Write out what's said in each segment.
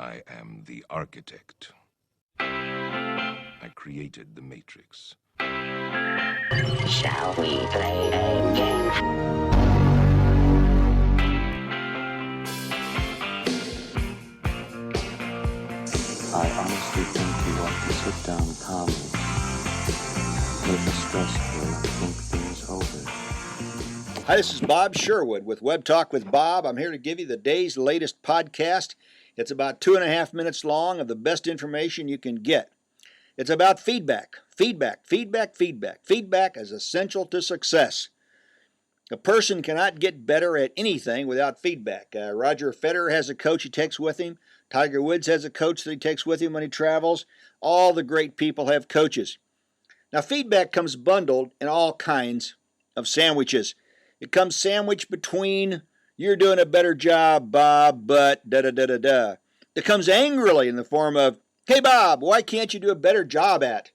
I am the architect. I created the Matrix. Shall we play a game? I honestly think you ought to sit down calmly, take a stress pill, and think things over. Hi, this is Bob Sherwood with Web Talk with Bob. I'm here to give you the day's latest podcast. It's about 2.5 minutes long of the best information you can get. It's about feedback. Feedback is essential to success. A person cannot get better at anything without feedback. Roger Federer has a coach he takes with him. Tiger Woods has a coach that he takes with him when he travels. All the great people have coaches. Now, feedback comes bundled in all kinds of sandwiches. It comes sandwiched between, "You're doing a better job, Bob, but da-da-da-da-da." It comes angrily in the form of, "Hey, Bob, why can't you do a better job at?"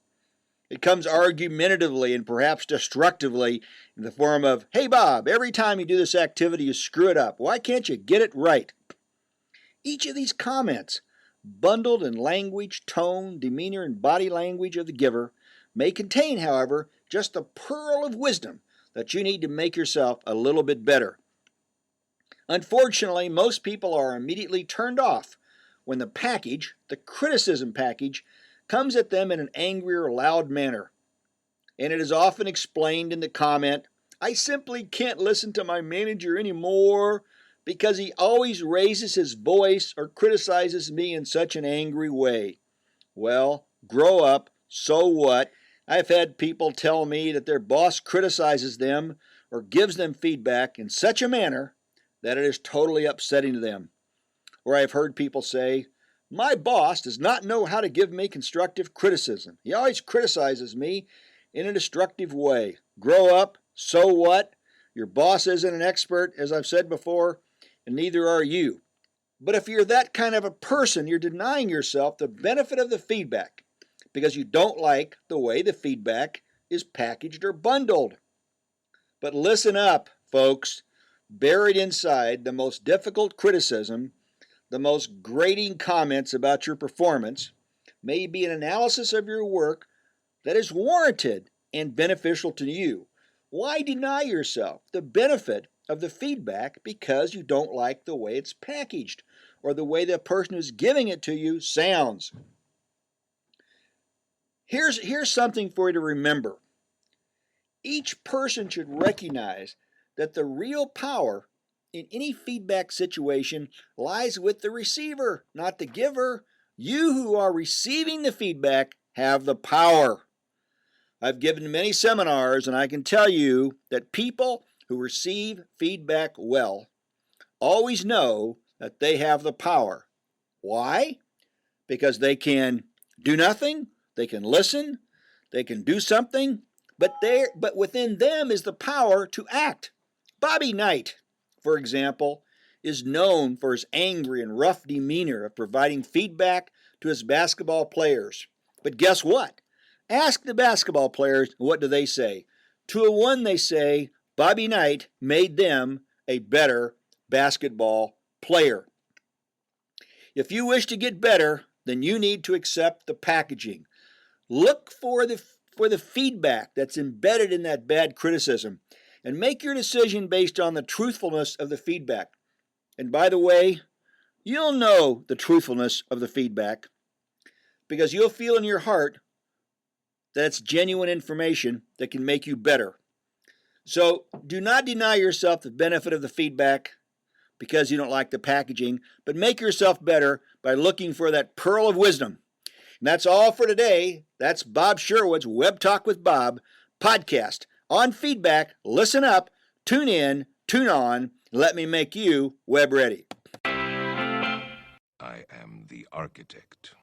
It comes argumentatively and perhaps destructively in the form of, "Hey, Bob, every time you do this activity, you screw it up. Why can't you get it right?" Each of these comments, bundled in language, tone, demeanor, and body language of the giver, may contain, however, just a pearl of wisdom that you need to make yourself a little bit better. Unfortunately, most people are immediately turned off when the package, the criticism package, comes at them in an angry or loud manner. And it is often explained in the comment, "I simply can't listen to my manager anymore because he always raises his voice or criticizes me in such an angry way." Well, grow up, so what? I've had people tell me that their boss criticizes them or gives them feedback in such a manner that it is totally upsetting to them. Or I've heard people say, "My boss does not know how to give me constructive criticism. He always criticizes me in a destructive way." Grow up, so what? Your boss isn't an expert, as I've said before, and neither are you. But if you're that kind of a person, you're denying yourself the benefit of the feedback because you don't like the way the feedback is packaged or bundled. But listen up, folks. Buried inside the most difficult criticism, the most grating comments about your performance, may be an analysis of your work that is warranted and beneficial to you. Why deny yourself the benefit of the feedback because you don't like the way it's packaged or the way the person who's giving it to you sounds? Here's something for you to remember. Each person should recognize that the real power in any feedback situation lies with the receiver, not the giver. You who are receiving the feedback have the power. I've given many seminars, and I can tell you that people who receive feedback well always know that they have the power. Why? Because they can do nothing, they can listen, they can do something, but within them is the power to act. Bobby Knight, for example, is known for his angry and rough demeanor of providing feedback to his basketball players. But guess what? Ask the basketball players, what do they say? 2-1 they say Bobby Knight made them a better basketball player. If you wish to get better, then you need to accept the packaging. Look for the feedback that's embedded in that bad criticism and make your decision based on the truthfulness of the feedback. And by the way, you'll know the truthfulness of the feedback because you'll feel in your heart that it's genuine information that can make you better. So do not deny yourself the benefit of the feedback because you don't like the packaging, but make yourself better by looking for that pearl of wisdom. And that's all for today. That's Bob Sherwood's Web Talk with Bob podcast on feedback. Listen up, tune in, tune on, let me make you web ready. I am the architect.